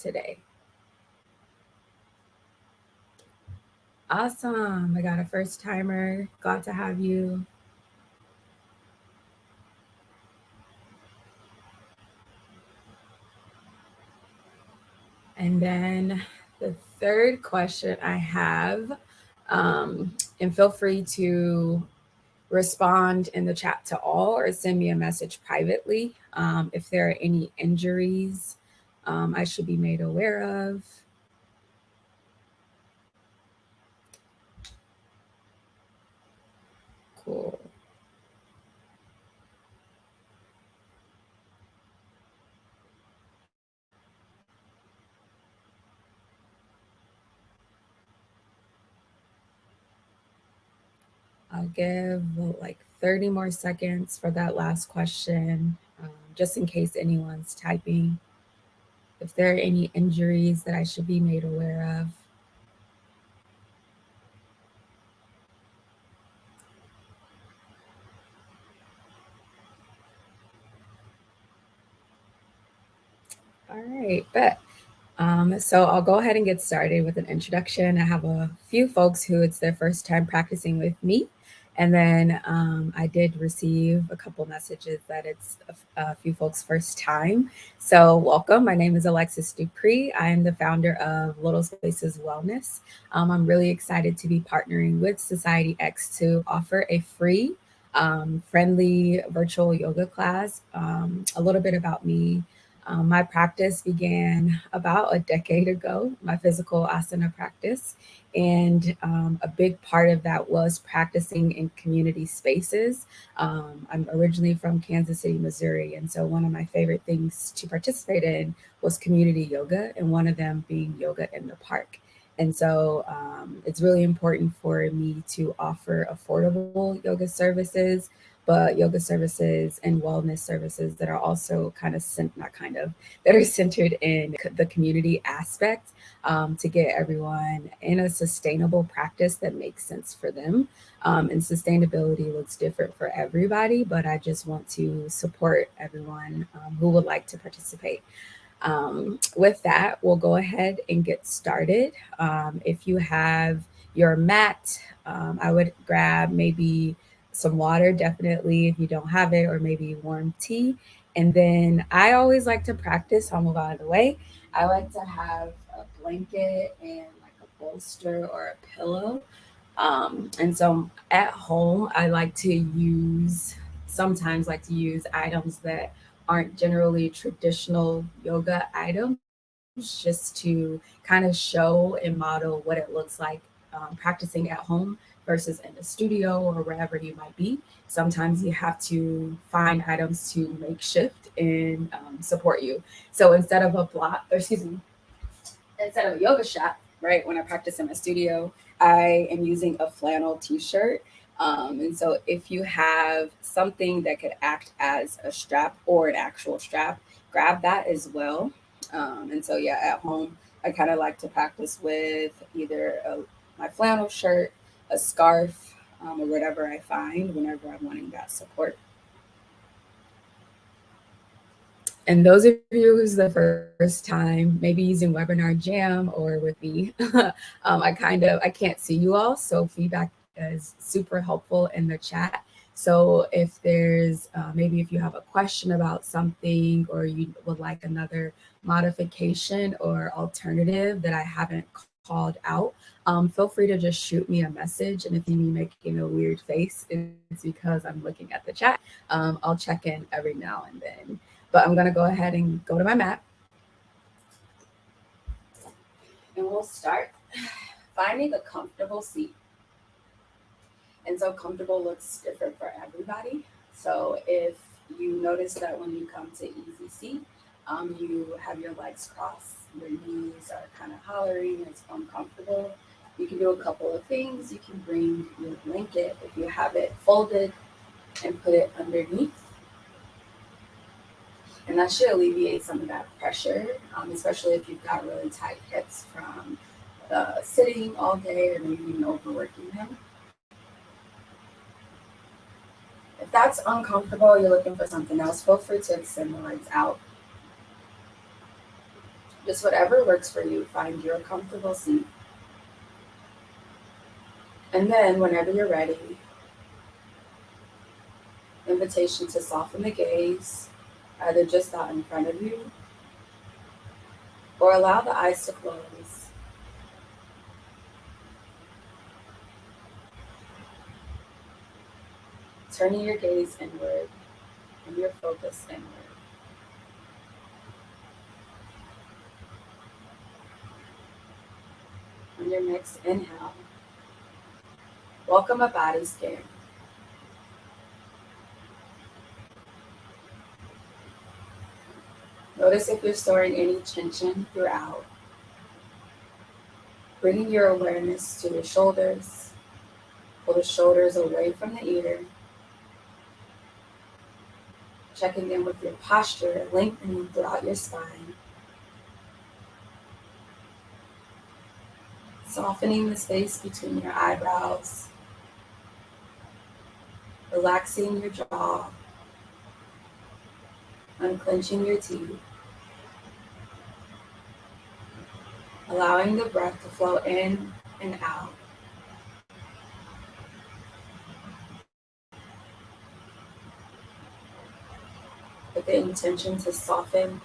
today? Awesome. I got a first timer. Glad to have you. And then the third question I have, and feel free to respond in the chat to all or send me a message privately if there are any injuries I should be made aware of. Cool. I'll give like 30 more seconds for that last question, just in case anyone's typing. If there are any injuries that I should be made aware of. All right, bet. So I'll go ahead and get started with an introduction. I have a few folks who it's their first time practicing with me. And then I did receive a couple messages that it's a few folks' first time. So welcome. My name is Alexis Dupree. I am the founder of Little Spaces Wellness. I'm really excited to be partnering with SocietyX to offer a free, friendly virtual yoga class. A little bit about me. My practice began about a decade ago, my physical asana practice. And a big part of that was practicing in community spaces. I'm originally from Kansas City, Missouri. And so one of my favorite things to participate in was community yoga, and one of them being yoga in the park. And so it's really important for me to offer affordable yoga services, but yoga services and wellness services that are also that are centered in the community aspect, to get everyone in a sustainable practice that makes sense for them. And sustainability looks different for everybody, but I just want to support everyone who would like to participate. With that, we'll go ahead and get started. If you have your mat, I would grab maybe some water, definitely, if you don't have it, or maybe warm tea. And then I always like to practice, I'll move out of the way. I like to have a blanket and like a bolster or a pillow. And so at home, I like to sometimes like to use items that aren't generally traditional yoga items, just to kind of show and model what it looks like practicing at home versus in the studio or wherever you might be. Sometimes you have to find items to make shift and support you. So instead of a yoga strap, right, when I practice in my studio, I am using a flannel t-shirt. And so if you have something that could act as a strap or an actual strap, grab that as well. And so, yeah, at home, I kind of like to practice with either my flannel shirt, a scarf, or whatever I find whenever I'm wanting that support. And those of you who's the first time, maybe using Webinar Jam or with me, I can't see you all, so feedback is super helpful in the chat. So if there's maybe if you have a question about something, or you would like another modification or alternative that I haven't called out, feel free to just shoot me a message. And if you mean making a weird face, it's because I'm looking at the chat. I'll check in every now and then. But I'm going to go ahead and go to my mat. And we'll start finding a comfortable seat. And so comfortable looks different for everybody. So if you notice that when you come to easy seat, you have your legs crossed, your knees are kind of hollering, it's uncomfortable, you can do a couple of things. You can bring your blanket, if you have it folded, and put it underneath. And that should alleviate some of that pressure, especially if you've got really tight hips from sitting all day, or maybe even overworking them. If that's uncomfortable, you're looking for something else, feel free to extend the legs out. Just whatever works for you, find your comfortable seat. And then whenever you're ready, invitation to soften the gaze, either just out in front of you or allow the eyes to close. Turning your gaze inward and your focus inward. On your next inhale, welcome a body scan. Notice if you're storing any tension throughout. Bringing your awareness to your shoulders. Pull the shoulders away from the ear. Checking in with your posture, lengthening throughout your spine. Softening the space between your eyebrows. Relaxing your jaw. Unclenching your teeth. Allowing the breath to flow in and out. With the intention to soften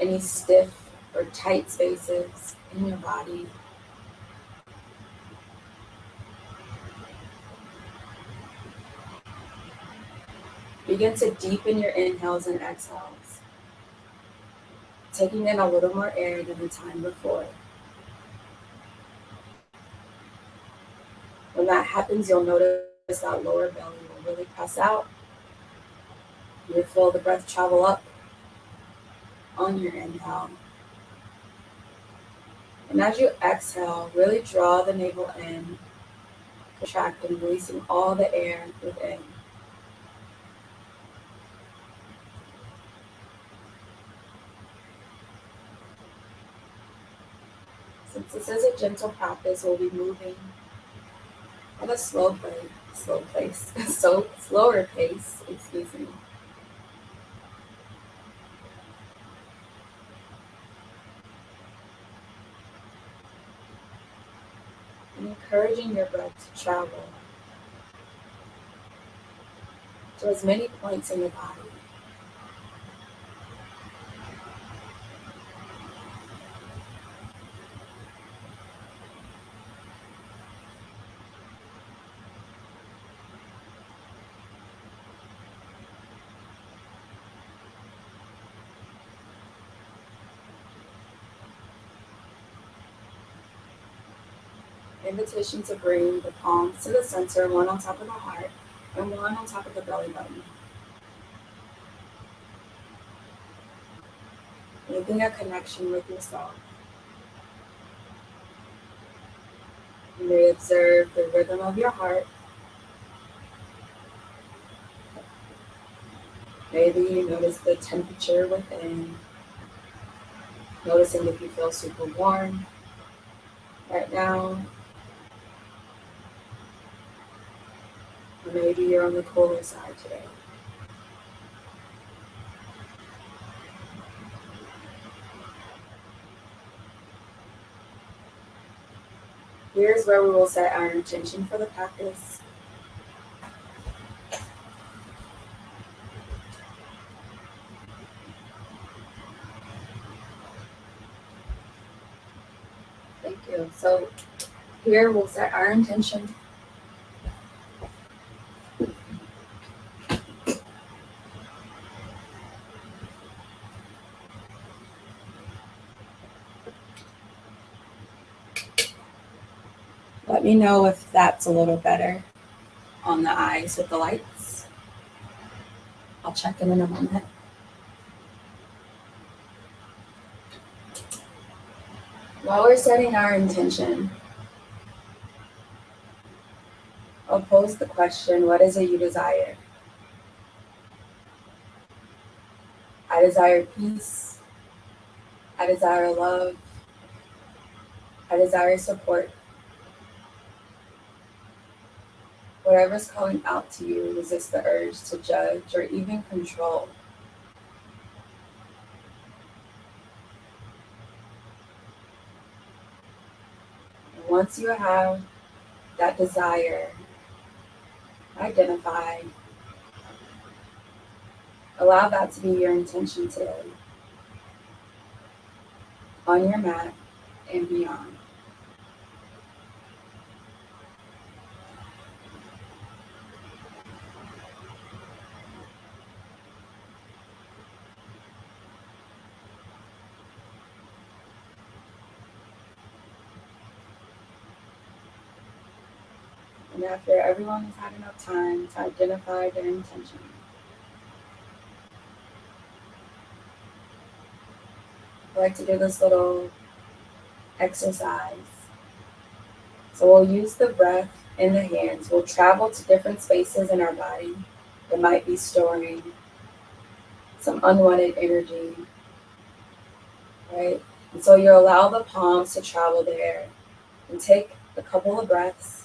any stiff or tight spaces in your body. Begin to deepen your inhales and exhales, taking in a little more air than the time before. When that happens, you'll notice that lower belly will really press out. You'll feel the breath travel up on your inhale. And as you exhale, really draw the navel in, contracting, releasing all the air within. Since this is a gentle practice, we'll be moving at a slower pace, excuse me. And encouraging your breath to travel to as many points in the body. Invitation to bring the palms to the center, one on top of the heart and one on top of the belly button. Making a connection with yourself. You may observe the rhythm of your heart. Maybe you notice the temperature within. Noticing if you feel super warm right now. Or maybe you're on the cooler side today. Here's where we will set our intention for the practice. Thank you. So here we'll set our intention. Let me know if that's a little better on the eyes with the lights. I'll check in a moment. While we're setting our intention, I'll pose the question, what is it you desire? I desire peace. I desire love. I desire support. Whatever's calling out to you, resist the urge to judge or even control. Once you have that desire identified, allow that to be your intention today on your mat and beyond. And after everyone has had enough time to identify their intention, I like to do this little exercise. So we'll use the breath in the hands. We'll travel to different spaces in our body that might be storing some unwanted energy, right? And so you allow the palms to travel there and take a couple of breaths,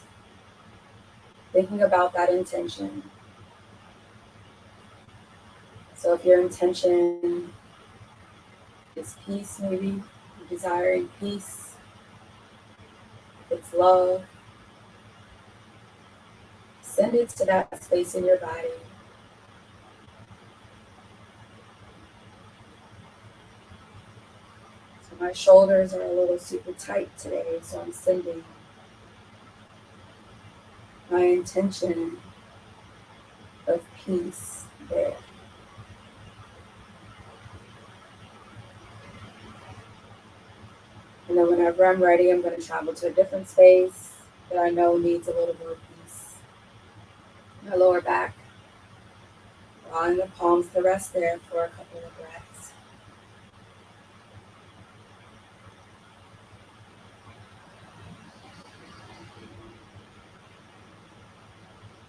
thinking about that intention. So if your intention is peace, maybe you're desiring peace, if it's love, send it to that space in your body. So my shoulders are a little super tight today, so I'm sending my intention of peace there. And then whenever I'm ready, I'm going to travel to a different space that I know needs a little more peace. My lower back, allowing the palms to rest there for a couple of breaths.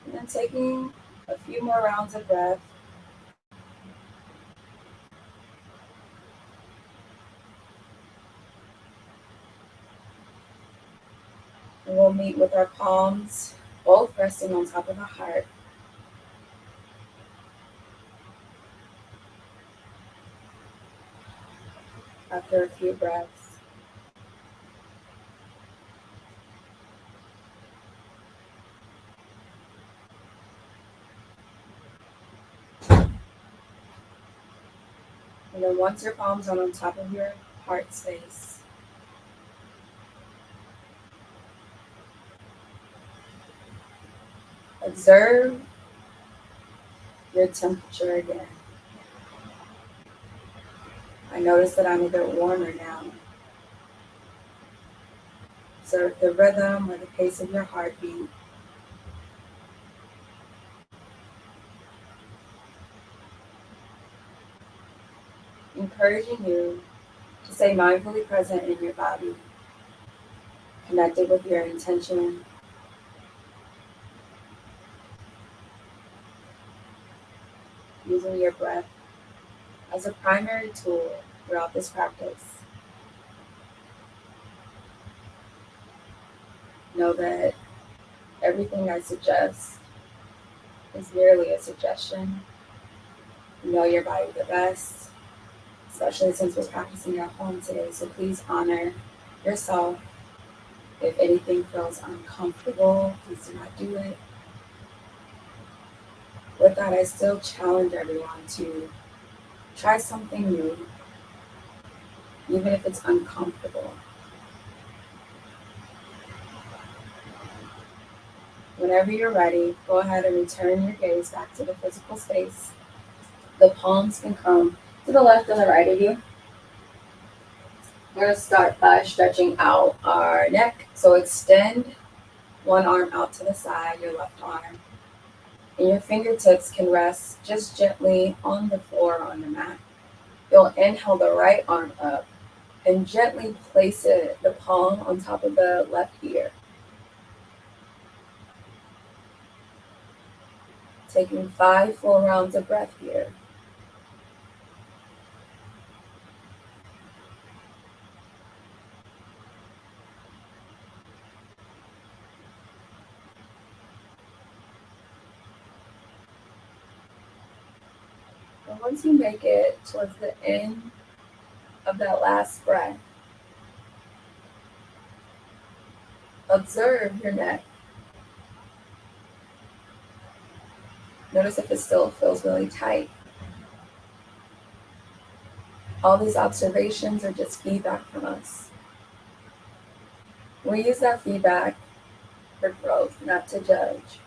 And then taking a few more rounds of breath. And we'll meet with our palms both resting on top of the heart. After a few breaths. And then once your palms are on top of your heart space, observe your temperature again. I notice that I'm a bit warmer now. Observe the rhythm or the pace of your heartbeat. Encouraging you to stay mindfully present in your body, connected with your intention, using your breath as a primary tool throughout this practice. Know that everything I suggest is merely a suggestion. You know your body the best, especially since we're practicing at home today. So please honor yourself. If anything feels uncomfortable, please do not do it. With that, I still challenge everyone to try something new, even if it's uncomfortable. Whenever you're ready, go ahead and return your gaze back to the physical space. The palms can come to the left and the right of you. We're going to start by stretching out our neck. So extend one arm out to the side, your left arm. And your fingertips can rest just gently on the floor on the mat. You'll inhale the right arm up and gently place it, the palm on top of the left ear. Taking 5 full rounds of breath here. And once you make it towards the end of that last breath, Observe your neck. Notice if it still feels really tight. All these observations are just feedback from us. We use that feedback for growth, not to judge.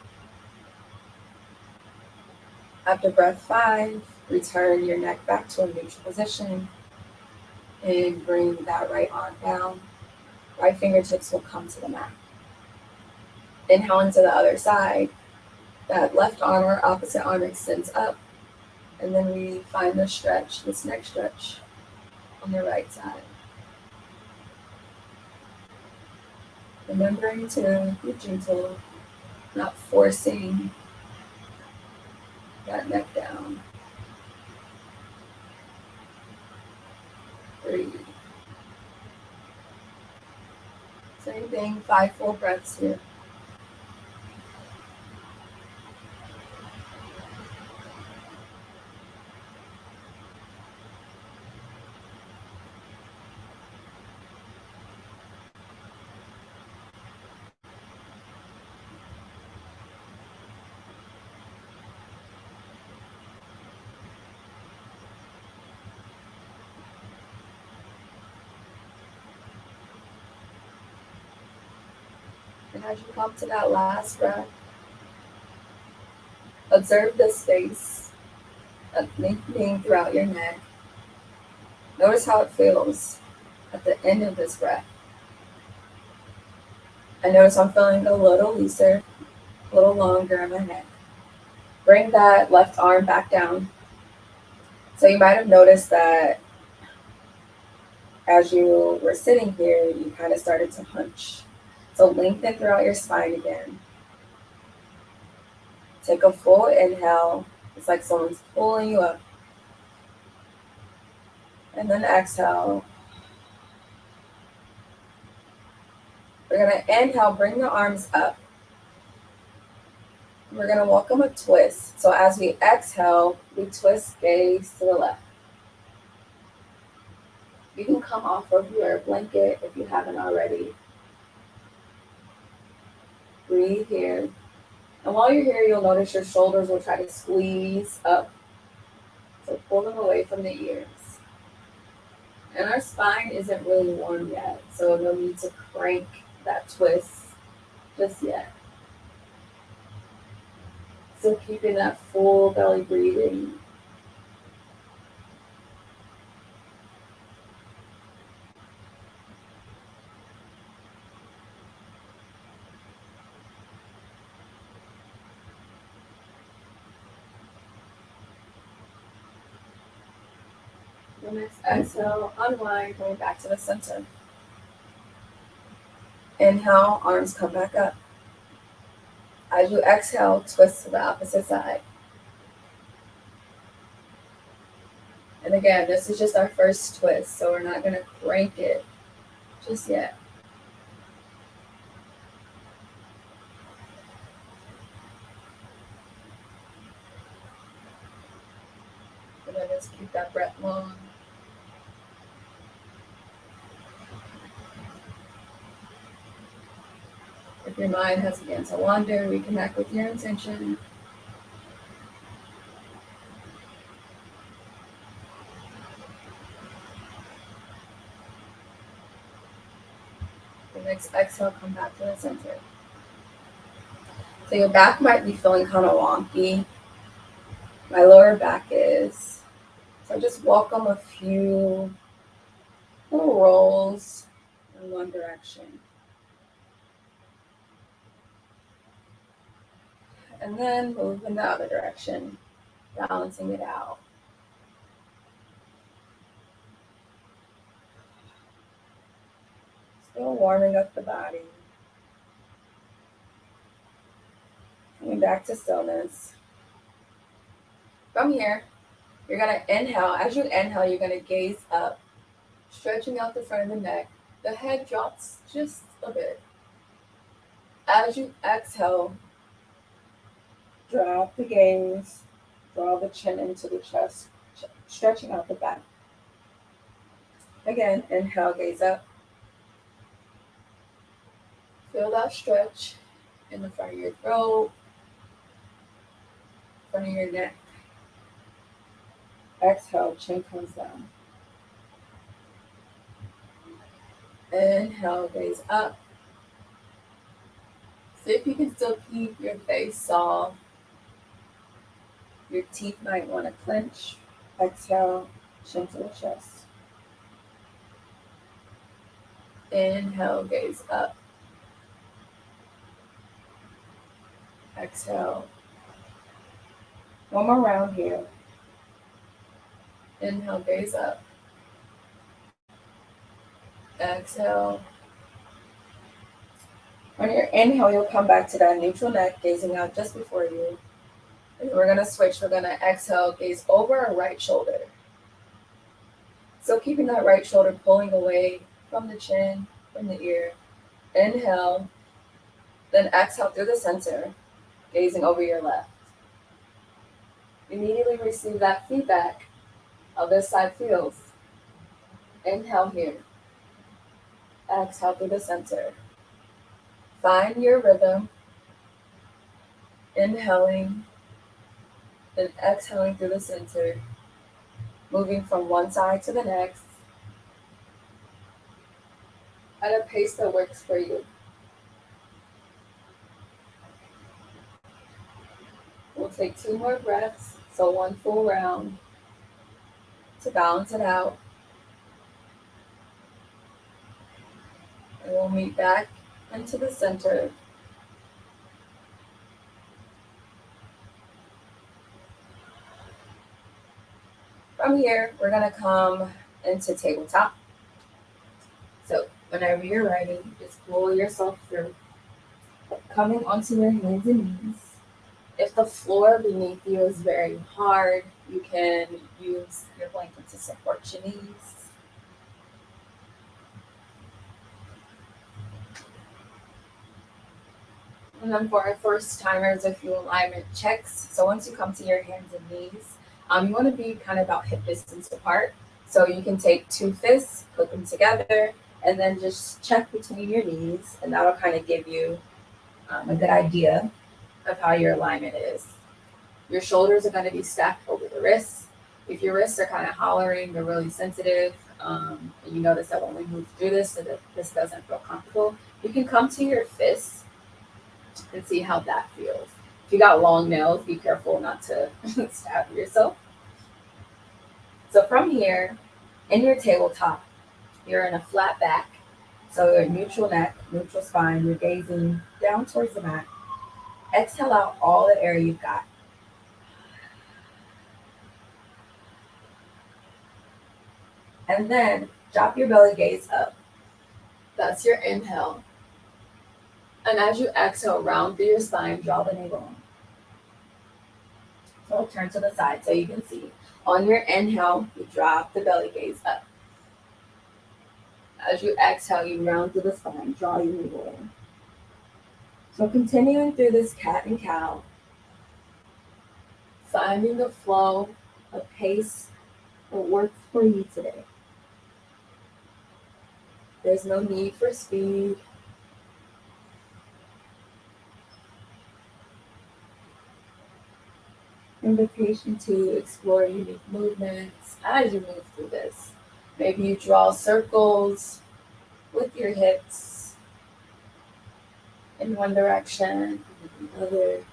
After breath 5, return your neck back to a neutral position and bring that right arm down. Right fingertips will come to the mat. Inhale into the other side. That left arm or opposite arm extends up, and then we find the stretch, this neck stretch on the right side. Remembering to be gentle, not forcing that neck down. Breathe. Same thing, 5 full breaths here. And as you come to that last breath, observe the space of lengthening throughout your neck. Notice how it feels at the end of this breath. I notice I'm feeling a little looser, a little longer in my neck. Bring that left arm back down. So you might have noticed that as you were sitting here, you kind of started to hunch. So lengthen throughout your spine again. Take a full inhale. It's like someone's pulling you up. And then exhale. We're going to inhale, bring the arms up. We're going to welcome a twist. So as we exhale, we twist gaze to the left. You can come off of your blanket if you haven't already. Breathe here. And while you're here, you'll notice your shoulders will try to squeeze up. So pull them away from the ears. And our spine isn't really warm yet, so no need to crank that twist just yet. Still keeping that full belly breathing. The next exhale, unwind, going back to the center. Inhale, arms come back up. As you exhale, twist to the opposite side. And again, this is just our first twist, so we're not going to crank it just yet. And then just keep that breath long. If your mind has begun to wander, reconnect with your intention. The next exhale, come back to the center. So your back might be feeling kind of wonky. My lower back is. So just welcome a few little rolls in one direction. And then move in the other direction, balancing it out. Still warming up the body. Coming back to stillness. From here, you're going to inhale. As you inhale, you're going to gaze up, stretching out the front of the neck. The head drops just a bit. As you exhale, drop the gaze, draw the chin into the chest, stretching out the back. Again, inhale, gaze up. Feel that stretch in the front of your throat, front of your neck. Exhale, chin comes down. Inhale, gaze up. See if you can still keep your face soft. Your teeth might want to clench. Exhale, chin to the chest. Inhale, gaze up. Exhale. One more round here. Inhale, gaze up. Exhale. On your inhale, you'll come back to that neutral neck, gazing out just before you. And we're going to switch. We're going to exhale, gaze over our right shoulder. So keeping that right shoulder pulling away from the chin, from the ear. Inhale. Then exhale through the center, gazing over your left. Immediately receive that feedback how this side feels. Inhale here. Exhale through the center. Find your rhythm. Inhaling and exhaling through the center. Moving from one side to the next at a pace that works for you. We'll take 2 more breaths, so 1 full round to balance it out. And we'll meet back into the center. From here, we're going to come into tabletop. So whenever you're ready, just pull yourself through. Coming onto your hands and knees. If the floor beneath you is very hard, you can use your blanket to support your knees. And then for our first timers, a few alignment checks. So once you come to your hands and knees, you want to be kind of about hip distance apart. So you can take 2 fists, put them together, and then just check between your knees, and that'll kind of give you a good idea of how your alignment is. Your shoulders are going to be stacked over the wrists. If your wrists are kind of hollering, they're really sensitive, and you notice that when we move through this, so that this doesn't feel comfortable, you can come to your fists and see how that feels. If you got long nails, be careful not to stab yourself. So from here, in your tabletop, you're in a flat back. So you're neutral neck, neutral spine. You're gazing down towards the mat. Exhale out all the air you've got. And then drop your belly gaze up. That's your inhale. And as you exhale, round through your spine, draw the navel in. So turn to the side so you can see. On your inhale, you drop the belly gaze up. As you exhale, you round through the spine, draw your navel in. So continuing through this cat and cow, finding the flow, a pace that works for you today. There's no need for speed. Invitation to explore unique movements as you move through this. Maybe you draw circles with your hips in one direction and the other.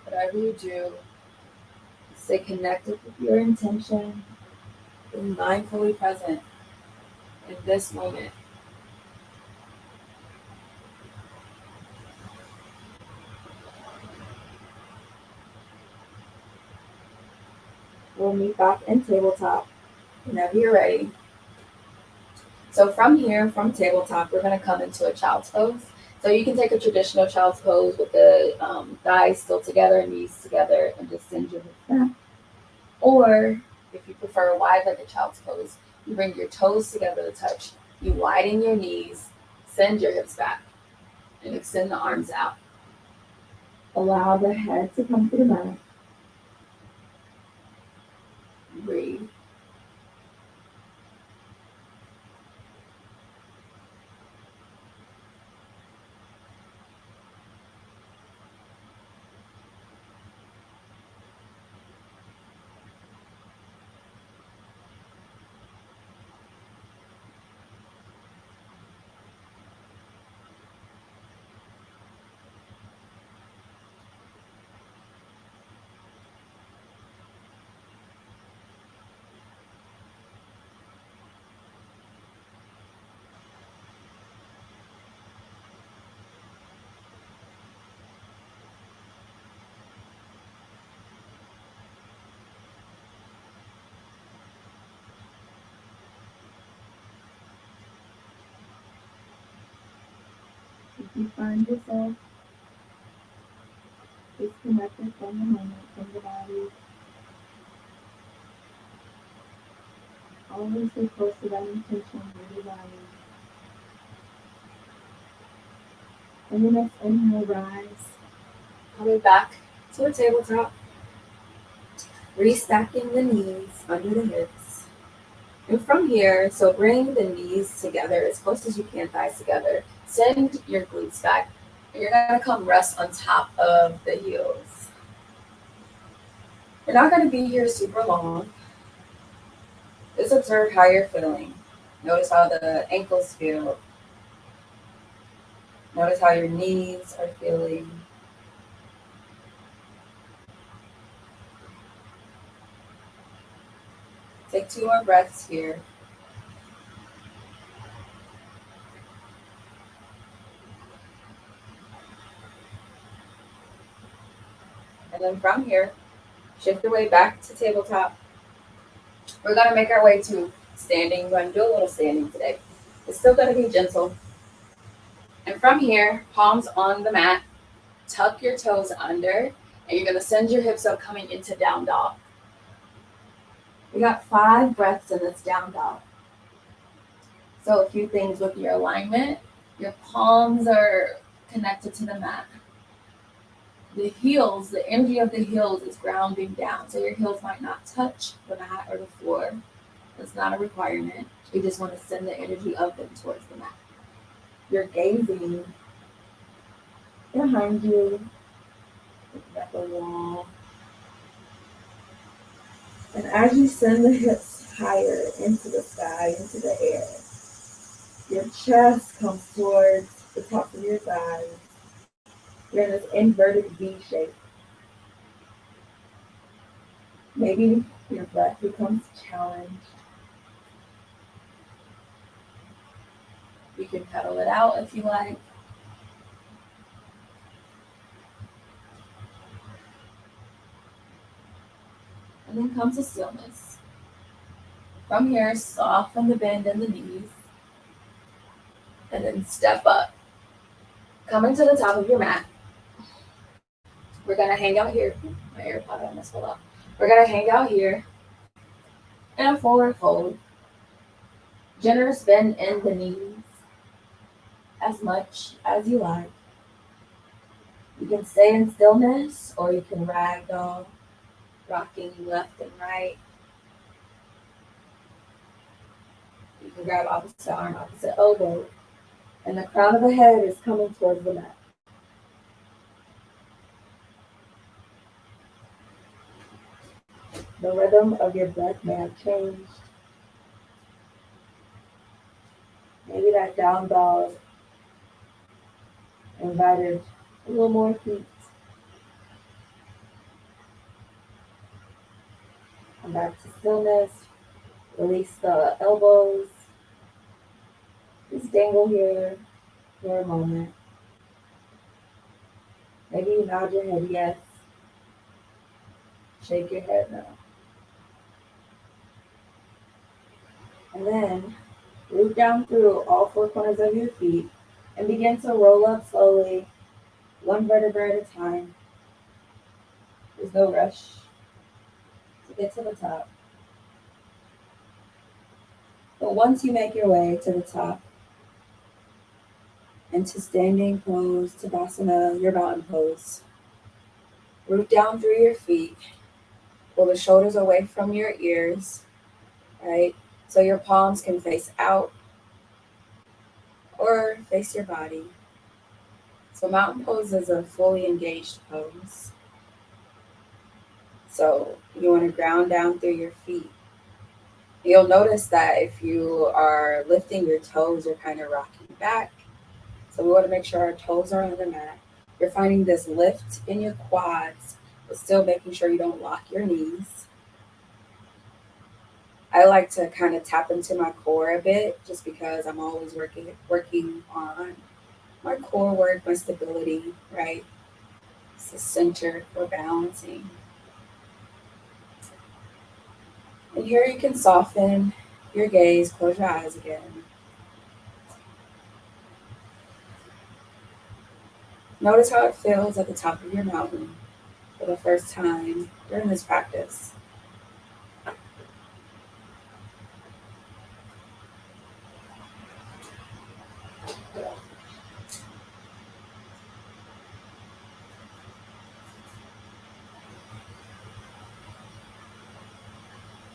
Whatever you do, stay connected with your intention, being mindfully present in this moment. We'll meet back in tabletop whenever you're ready. So from here, from tabletop, we're going to come into a child's pose. So you can take a traditional child's pose with the thighs still together, knees together, and just send your hips back. Or if you prefer a wide-legged child's pose, you bring your toes together to touch. You widen your knees, send your hips back, and extend the arms out. Allow the head to come to the mat. breathe. If you find yourself disconnected from the moment, from the body, always stay close to that intention with your body. And your next inhale, rise. Coming back to the tabletop. Restacking the knees under the hips. And from here, so bring the knees together as close as you can, thighs together. Send your glutes back. And you're going to come rest on top of the heels. You're not going to be here super long. Just observe how you're feeling. Notice how the ankles feel. Notice how your knees are feeling. Take 2 more breaths here. And then from here, shift your way back to tabletop. We're going to make our way to standing. We're going to do a little standing today. It's still going to be gentle. And from here, palms on the mat, tuck your toes under, and you're going to send your hips up coming into down dog. We got 5 breaths in this down dog. So a few things with your alignment. Your palms are connected to the mat. The heels, the energy of the heels is grounding down. So your heels might not touch the mat or the floor. That's not a requirement. You just want to send the energy of them towards the mat. You're gazing behind you, looking at the wall. And as you send the hips higher into the sky, into the air, your chest comes towards the top of your thighs. You're in this inverted V shape. Maybe your breath becomes challenged. You can pedal it out if you like. And then comes a stillness. From here, soften the bend in the knees. And then step up. Coming to the top of your mat. We're going to hang out here. My AirPod almost fell off. We're going to hang out here in a forward fold. Generous bend in the knees as much as you like. You can stay in stillness or you can ragdoll, rocking left and right. You can grab opposite arm, opposite elbow, and the crown of the head is coming towards the mat. The rhythm of your breath may have changed. Maybe that down dog invited a little more heat. Come back to stillness. Release the elbows. Just dangle here for a moment. Maybe you nod your head yes. Shake your head no. And then root down through all 4 corners of your feet and begin to roll up slowly, 1 vertebra at a time. There's no rush to get to the top. But once you make your way to the top, into standing pose, Shavasana, your mountain pose, root down through your feet Pull the shoulders away from your ears, right? So your palms can face out or face your body. So mountain pose is a fully engaged pose. So you want to ground down through your feet. You'll notice that if you are lifting your toes, you're kind of rocking back. So we want to make sure our toes are on the mat. You're finding this lift in your quads, but still making sure you don't lock your knees. I like to kind of tap into my core a bit just because I'm always working on my core work, my stability, right? It's the center for balancing. And here you can soften your gaze, close your eyes again. Notice how it feels at the top of your mountain for the first time during this practice.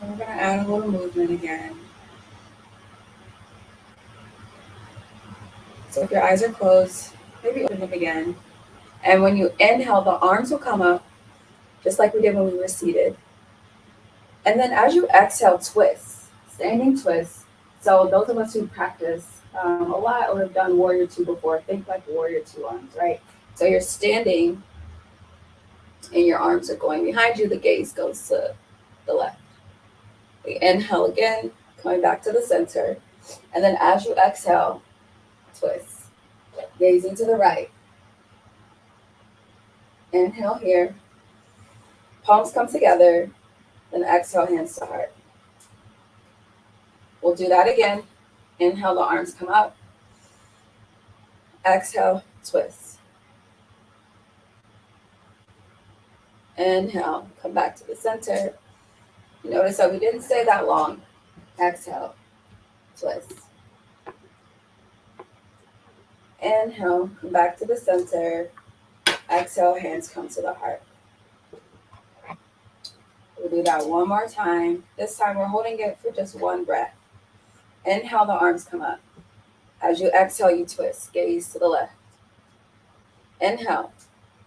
And we're going to add a little movement again. So if your eyes are closed, maybe open them again. And when you inhale, the arms will come up just like we did when we were seated. And then as you exhale, twist, standing twist. So those of us who practice a lot or have done Warrior Two before, think like Warrior Two arms, right? So you're standing and your arms are going behind you. The gaze goes to the left. We inhale again, coming back to the center. And then as you exhale, twist, gazing to the right. Inhale here. Palms come together. Then exhale, hands to heart. We'll do that again. Inhale, the arms come up. Exhale, twist. Inhale, come back to the center. Notice that we didn't stay that long. Exhale, twist. Inhale, come back to the center. Exhale, hands come to the heart. We'll do that one more time. This time we're holding it for just one breath. Inhale, the arms come up. As you exhale, you twist. Gaze to the left. Inhale,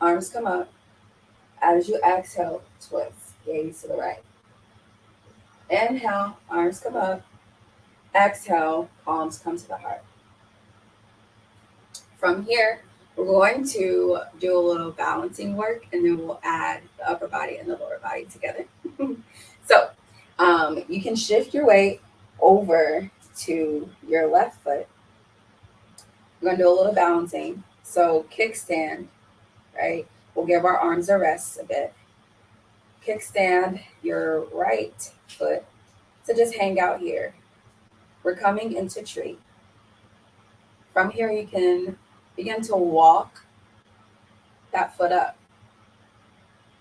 arms come up. As you exhale, twist. Gaze to the right. Inhale, arms come up. Exhale, palms come to the heart. From here, we're going to do a little balancing work, and then we'll add the upper body and the lower body together. So you can shift your weight over to your left foot. We're going to do a little balancing. So kickstand, right? We'll give our arms a rest a bit. Kickstand your right foot to just hang out here. We're coming into tree. From here, you can begin to walk that foot up.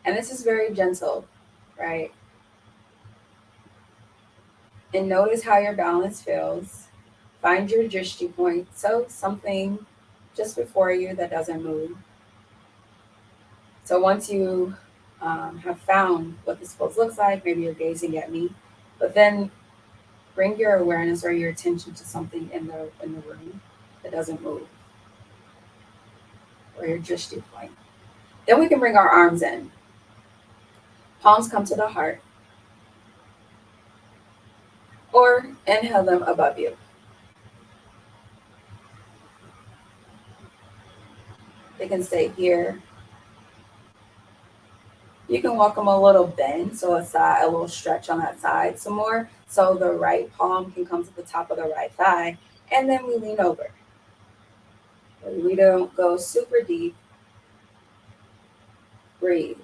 And this is very gentle, right? And notice how your balance feels. Find your drishti point. So something just before you that doesn't move. So once you have found what this pose looks like, maybe you're gazing at me, but then bring your awareness or your attention to something in the room that doesn't move, or your drishti point. Then we can bring our arms in. Palms come to the heart. Or inhale them above you. They can stay here. You can walk them a little bend, so a little stretch on that side some more. So the right palm can come to the top of the right thigh, and then we lean over. We don't go super deep. Breathe.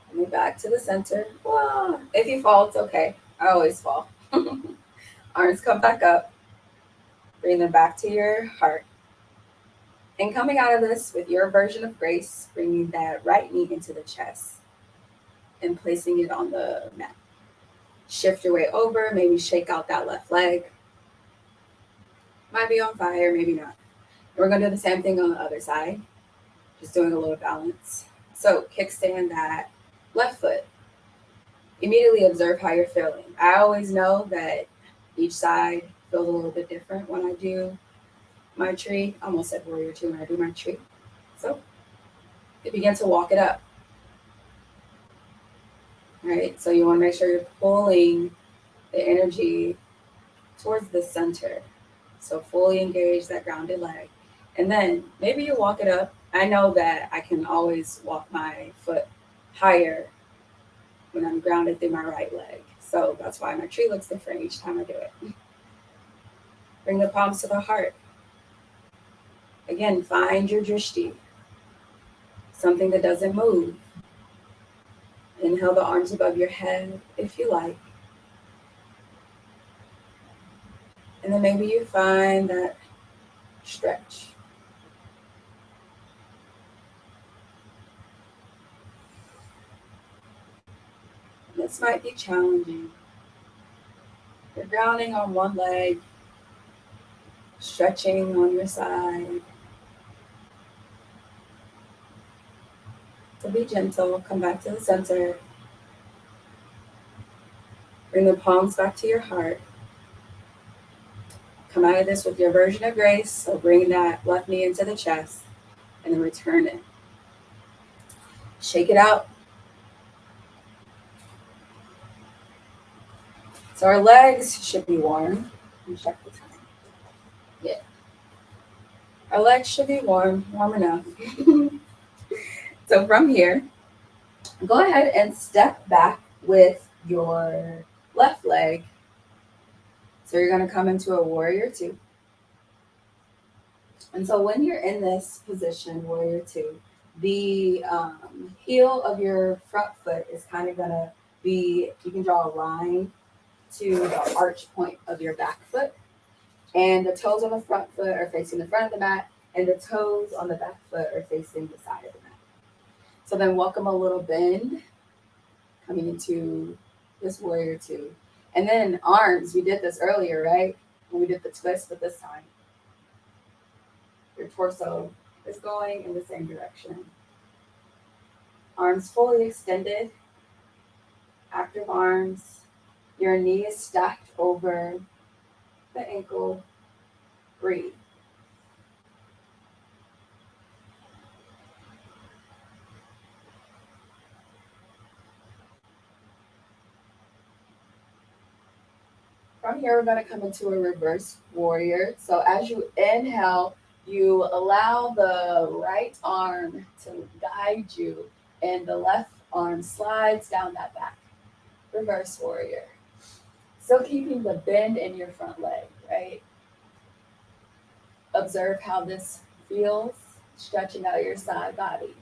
Coming back to the center. Whoa. If you fall, it's okay. I always fall. Arms come back up. Bring them back to your heart. And coming out of this with your version of grace, bringing that right knee into the chest and placing it on the mat. Shift your way over, maybe shake out that left leg. Might be on fire, maybe not. We're going to do the same thing on the other side. Just doing a little balance. So kickstand that left foot. Immediately observe how you're feeling. I always know that each side feels a little bit different when I do my tree. I almost said warrior two when I do my tree. So you begin to walk it up. Right? So you want to make sure you're pulling the energy towards the center. So fully engage that grounded leg. And then maybe you walk it up. I know that I can always walk my foot higher when I'm grounded through my right leg. So that's why my tree looks different each time I do it. Bring the palms to the heart. Again, find your drishti, something that doesn't move. Inhale the arms above your head if you like. And then maybe you find that stretch. This might be challenging. You're grounding on one leg, stretching on your side. So be gentle, come back to the center. Bring the palms back to your heart. Come out of this with your version of grace. So bring that left knee into the chest and then return it. Shake it out. So our legs should be warm. Let me check the time. Yeah. Our legs should be warm enough. So from here, go ahead and step back with your left leg. So you're going to come into a warrior two. And so when you're in this position, warrior two, the heel of your front foot is kind of going to be, you can draw a line to the arch point of your back foot. And the toes on the front foot are facing the front of the mat, and the toes on the back foot are facing the side of the mat. So then welcome a little bend coming into this warrior two. And then arms, we did this earlier, right? When we did the twist, but this time your torso is going in the same direction. Arms fully extended, active arms. Your knee is stacked over the ankle. Breathe. From here, we're going to come into a reverse warrior. So as you inhale, you allow the right arm to guide you, and the left arm slides down that back. Reverse warrior. So keeping the bend in your front leg, right? Observe how this feels, stretching out your side body.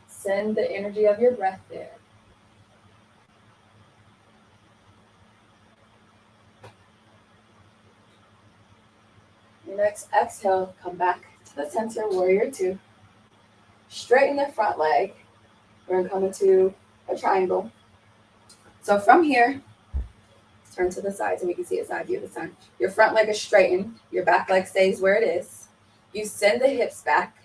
Send the energy of your breath there. Your next exhale, come back to the center, warrior two. Straighten the front leg. We're going to come into a triangle. So from here, turn to the side so we can see a side view this time. Your front leg is straightened. Your back leg stays where it is. You send the hips back.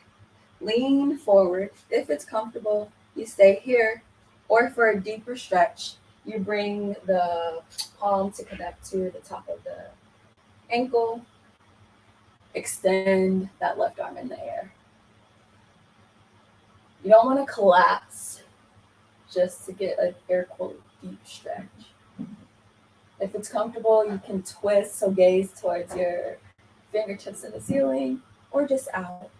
Lean forward. If it's comfortable, you stay here. Or for a deeper stretch, you bring the palm to connect to the top of the ankle. Extend that left arm in the air. You don't want to collapse, just to get an air quote deep stretch. If it's comfortable, you can twist, so gaze towards your fingertips in the ceiling or just out.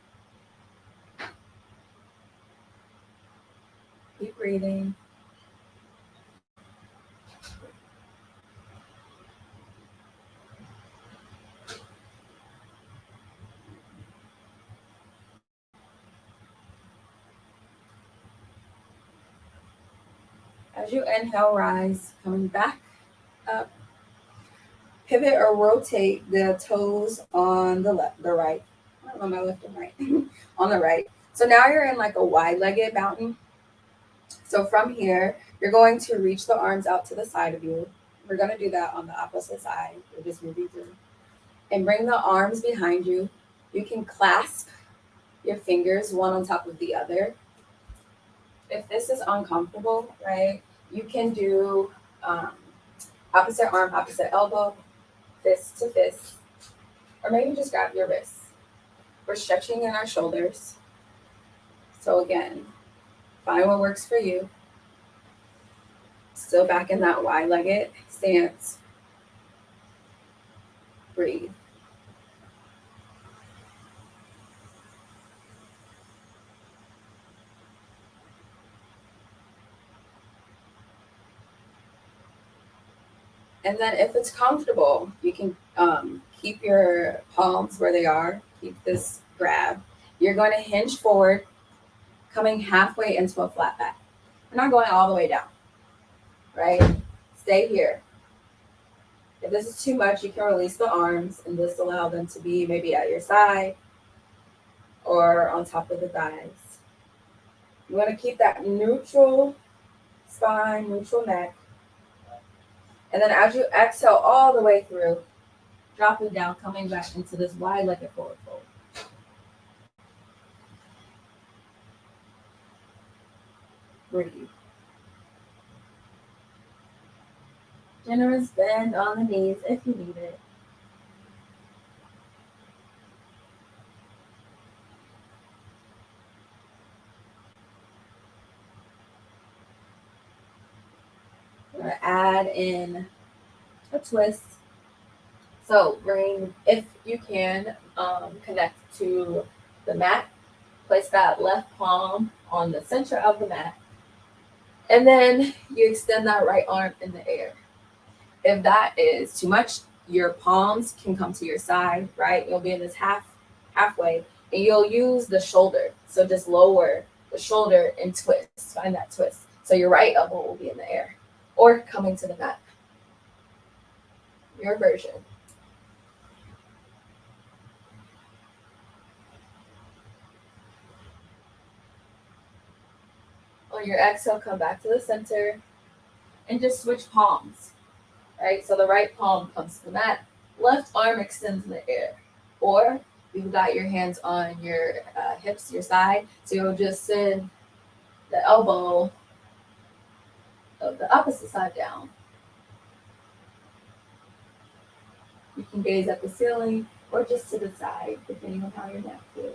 Keep breathing. As you inhale, rise, coming back up. Pivot or rotate the toes on the right. I don't know my left and right. On the right. So now you're in like a wide-legged mountain. So from here, you're going to reach the arms out to the side of you. We're going to do that on the opposite side. We're just moving through. And bring the arms behind you. You can clasp your fingers one on top of the other. If this is uncomfortable, right, you can do opposite arm, opposite elbow, fist to fist, or maybe just grab your wrists. We're stretching in our shoulders. So again, find what works for you. Still back in that wide-legged stance. Breathe. And then if it's comfortable, you can keep your palms where they are. Keep this grab. You're going to hinge forward, coming halfway into a flat back. We're not going all the way down, right? Stay here. If this is too much, you can release the arms and just allow them to be maybe at your side or on top of the thighs. You want to keep that neutral spine, neutral neck. And then as you exhale all the way through, dropping down, coming back into this wide-legged forward fold. Breathe. Generous bend on the knees if you need it. We're going to add in a twist. So bring, if you can, connect to the mat. Place that left palm on the center of the mat. And then you extend that right arm in the air. If that is too much, your palms can come to your side, right? You'll be in this halfway, and you'll use the shoulder. So just lower the shoulder and twist. Find that twist. So your right elbow will be in the air or coming to the mat. Your version. On your exhale, come back to the center and just switch palms, right? So the right palm comes to the mat, left arm extends in the air. Or you've got your hands on your hips, your side, so you'll just send the elbow of the opposite side down. You can gaze at the ceiling or just to the side, depending on how your neck feels.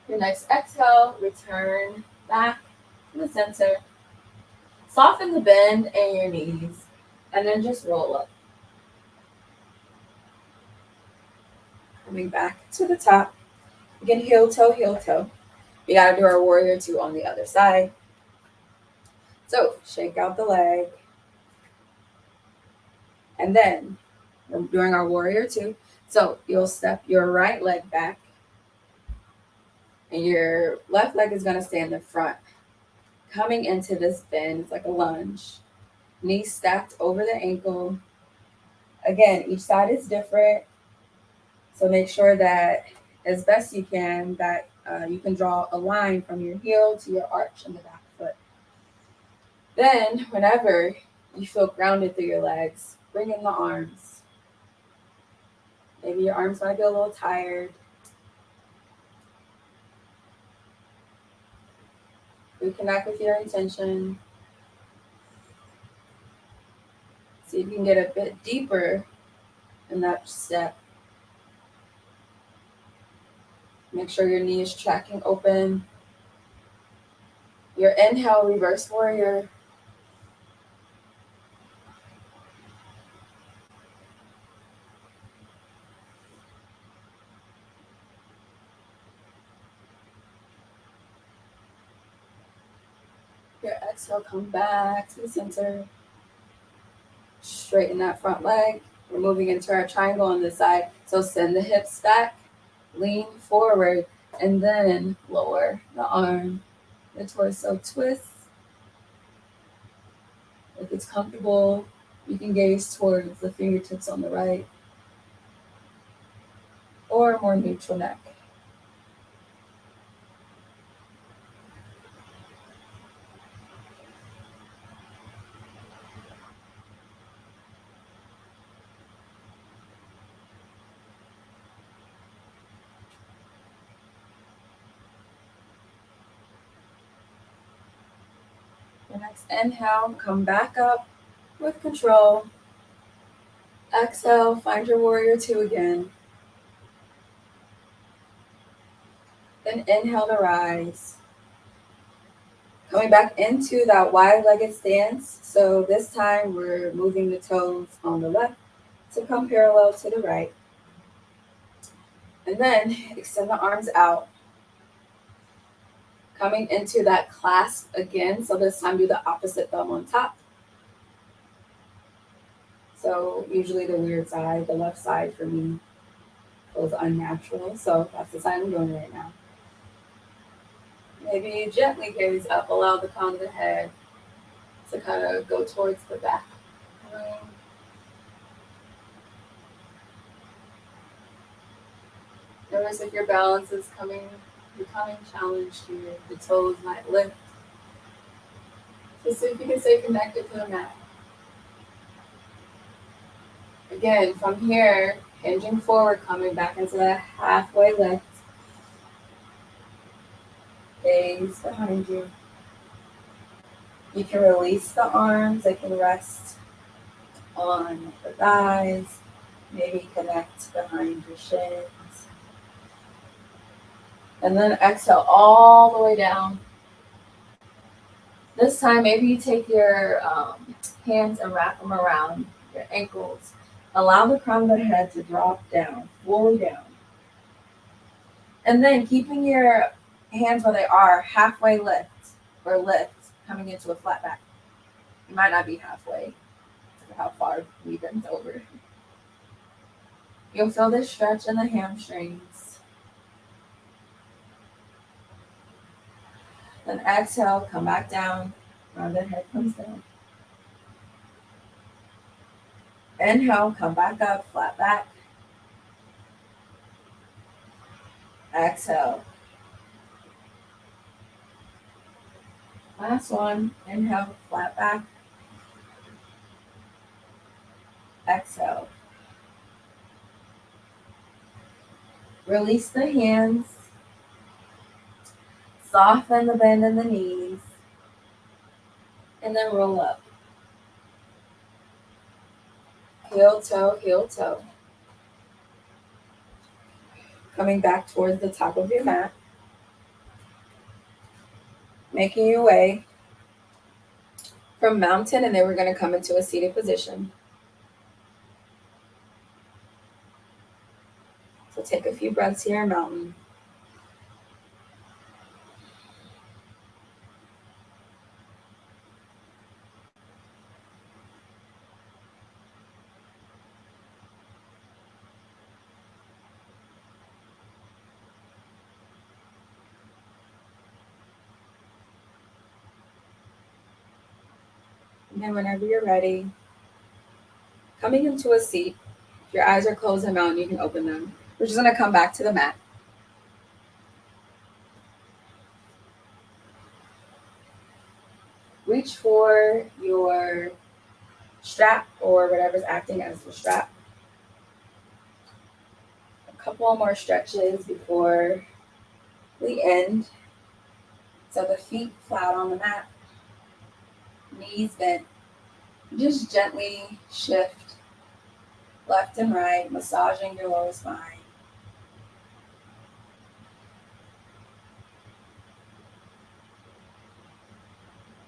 Your next exhale, return back to the center. Soften the bend in your knees, and then just roll up. Coming back to the top. Again, heel toe, heel toe. We got to do our warrior two on the other side. So shake out the leg. And then we're doing our warrior two. So you'll step your right leg back. And your left leg is going to stay in the front. Coming into this bend, it's like a lunge. Knees stacked over the ankle. Again, each side is different. So make sure that as best you can, that you can draw a line from your heel to your arch in the back foot. Then, whenever you feel grounded through your legs, bring in the arms. Maybe your arms might be a little tired. Reconnect with your intention. See if you can get a bit deeper in that step. Make sure your knee is tracking open. Your inhale, reverse warrior. Your exhale, come back to the center. Straighten that front leg. We're moving into our triangle on this side. So send the hips back, lean forward, and then lower the arm. The torso twist. If it's comfortable, you can gaze towards the fingertips on the right or a more neutral neck. The next inhale, come back up with control. Exhale, find your warrior two again. Then inhale to rise. Coming back into that wide-legged stance. So this time we're moving the toes on the left to come parallel to the right. And then extend the arms out. Coming into that clasp again. So this time do the opposite thumb on top. So usually the weird side, the left side for me, feels unnatural. So that's the side I'm doing right now. Maybe gently gaze up, allow the crown of the head to kind of go towards the back. Notice if your balance is becoming challenged here, the toes might lift. Just see if you can stay connected to the mat. Again, from here, hinging forward, coming back into that halfway lift. Gaze behind you. You can release the arms, they can rest on the thighs, maybe connect behind your shins. And then exhale all the way down. This time, maybe you take your hands and wrap them around your ankles. Allow the crown of the head to drop down, fully down. And then keeping your hands where they are, halfway lift, coming into a flat back. You might not be halfway. Look at how far we bent over. You'll feel this stretch in the hamstrings. Then exhale, come back down. Round the head comes down. Inhale, come back up, flat back. Exhale. Last one. Inhale, flat back. Exhale. Release the hands. Soften the bend in the knees. And then roll up. Heel toe, heel toe. Coming back towards the top of your mat. Making your way from mountain, and then we're going to come into a seated position. So take a few breaths here in mountain. And then whenever you're ready, coming into a seat, if your eyes are closed in mountain, you can open them. We're just going to come back to the mat. Reach for your strap or whatever's acting as the strap. A couple more stretches before we end. So the feet flat on the mat, knees bent. Just gently shift left and right, massaging your lower spine.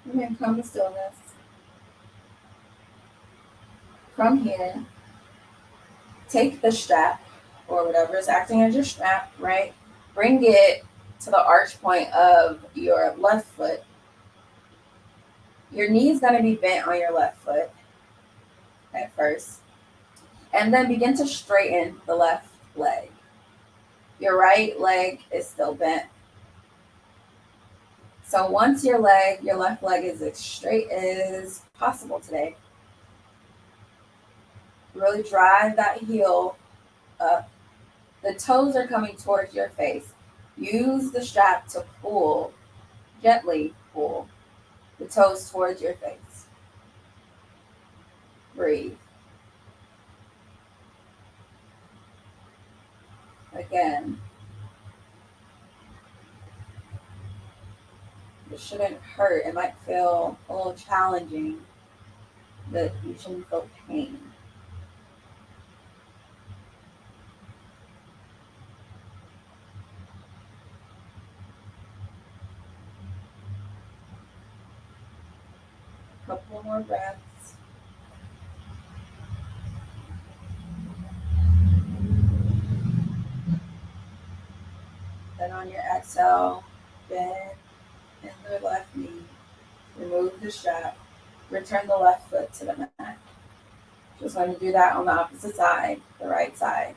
And then come to stillness. From here, take the strap or whatever is acting as your strap, right? Bring it to the arch point of your left foot. Your knee is going to be bent on your left foot at first. And then begin to straighten the left leg. Your right leg is still bent. So once your left leg is as straight as possible today, really drive that heel up. The toes are coming towards your face. Use the strap to pull, gently pull the toes towards your face. Breathe. Again. It shouldn't hurt. It might feel a little challenging, but you shouldn't feel pain. A couple more breaths. Then on your exhale, bend in the left knee. Remove the strap. Return the left foot to the mat. Just going to do that on the opposite side, the right side.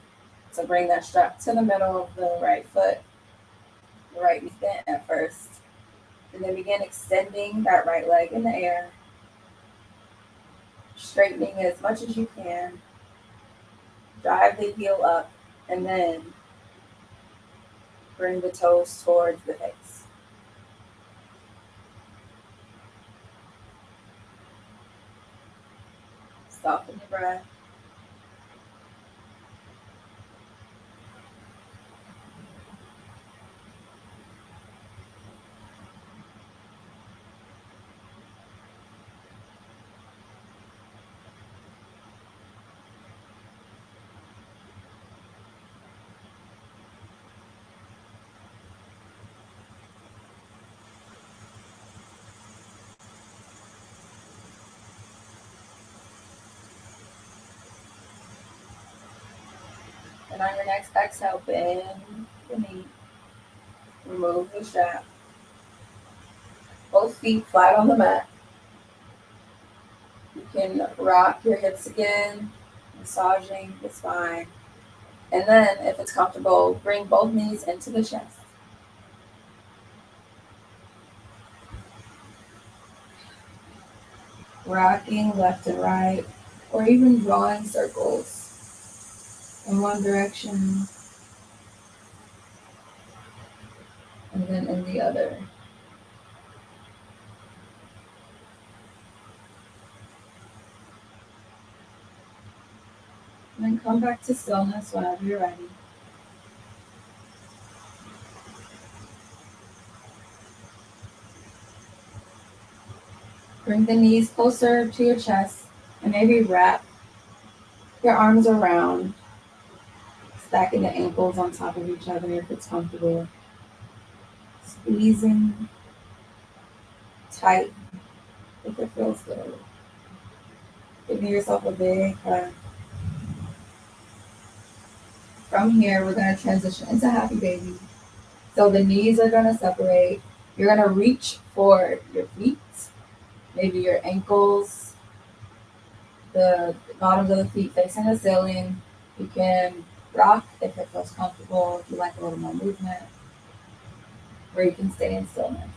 So bring that strap to the middle of the right foot. The right knee bent at first. And then begin extending that right leg in the air. Straightening as much as you can. Drive the heel up. And then bring the toes towards the face. Soften the breath. And on your next exhale, bend the knee. Remove the strap. Both feet flat on the mat. You can rock your hips again, massaging the spine. And then, if it's comfortable, bring both knees into the chest. Rocking left and right, or even drawing circles in one direction and then in the other. And then come back to stillness whenever you're ready. Bring the knees closer to your chest and maybe wrap your arms around, stacking the ankles on top of each other if it's comfortable. Squeezing tight if it feels good. Giving yourself a big hug. From here, we're going to transition into happy baby. So the knees are going to separate. You're going to reach for your feet, maybe your ankles, the bottoms of the feet facing the ceiling. You can rock if it feels comfortable, if you like a little more movement, or you can stay in stillness.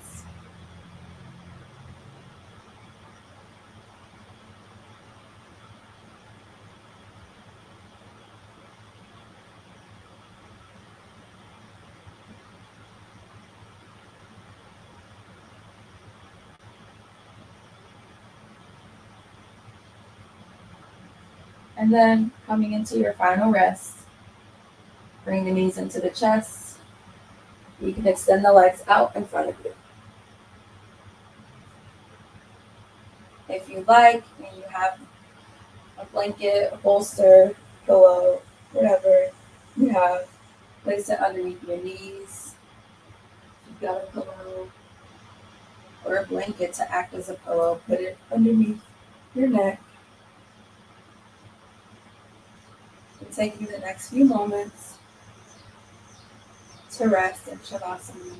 And then coming into your final rest, bring the knees into the chest. You can extend the legs out in front of you. If you like, and you have a blanket, a bolster, pillow, whatever you have, place it underneath your knees. If you've got a pillow or a blanket to act as a pillow, put it underneath your neck. And take you the next few moments to rest in Shavasana.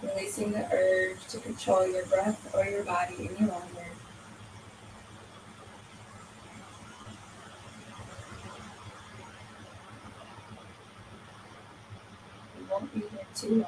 Releasing the urge to control your breath or your body any longer. We won't be here too long.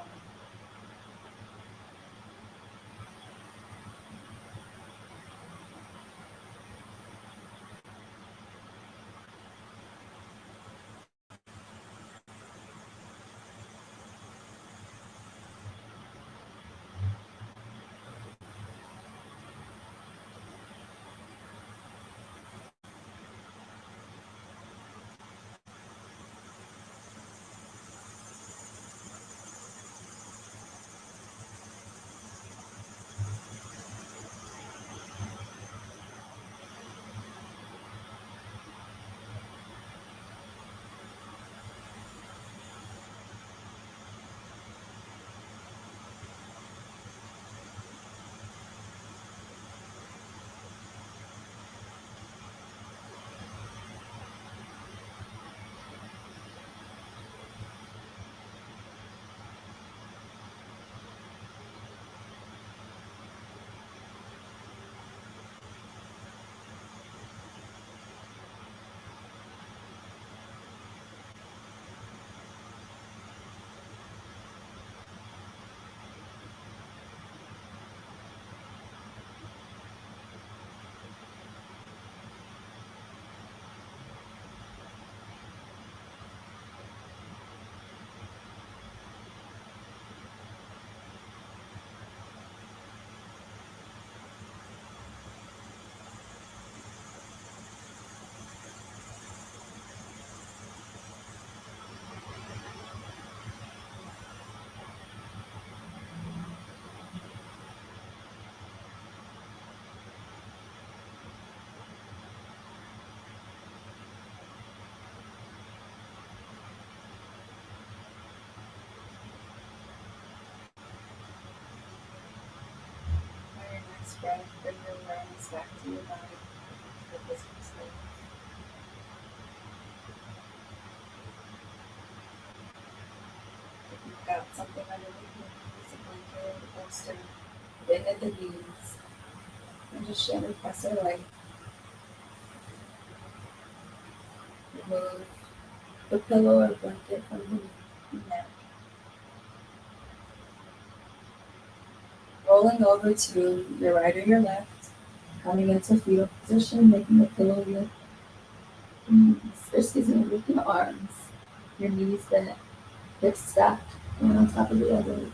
breath, bring your awareness back to your body, your physical space. If you've got something underneath your knees, a blanket, a bolster, bend at the knees, and just gently press it away. Remove the pillow or blanket from the neck. Rolling over to your right or your left, coming into fetal position, making the pillow your knees, with your arms, your knees bent, hips stacked, one on top of the other.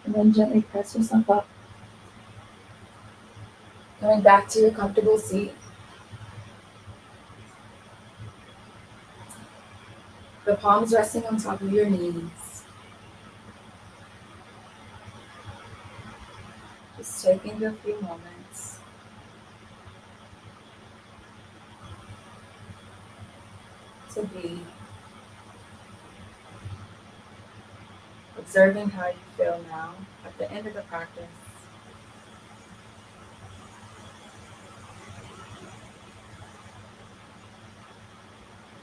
And then gently press yourself up. Coming back to your comfortable seat. The palms resting on top of your knees. Just taking a few moments to be, observing how you feel now at the end of the practice.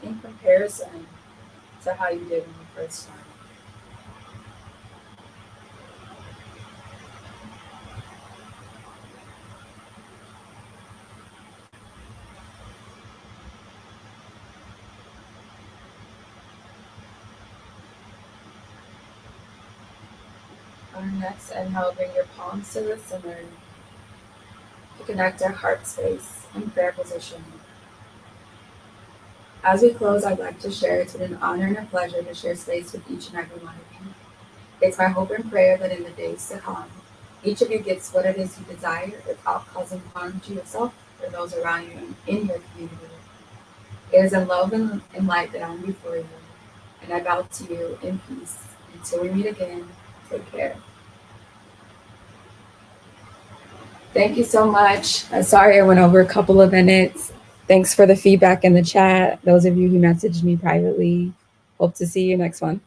In comparison to how you did when you first started. On our next inhale, bring your palms to the center to connect our heart space in prayer position. As we close, I'd like to share it's been an honor and a pleasure to share space with each and every one of you. It's my hope and prayer that in the days to come, each of you gets what it is you desire without causing harm to yourself or those around you in your community. It is in love and light that I'm before you, and I bow to you in peace. Until we meet again, take care. Thank you so much. Sorry I went over a couple of minutes. Thanks for the feedback in the chat. Those of you who messaged me privately. Hope to see you next one.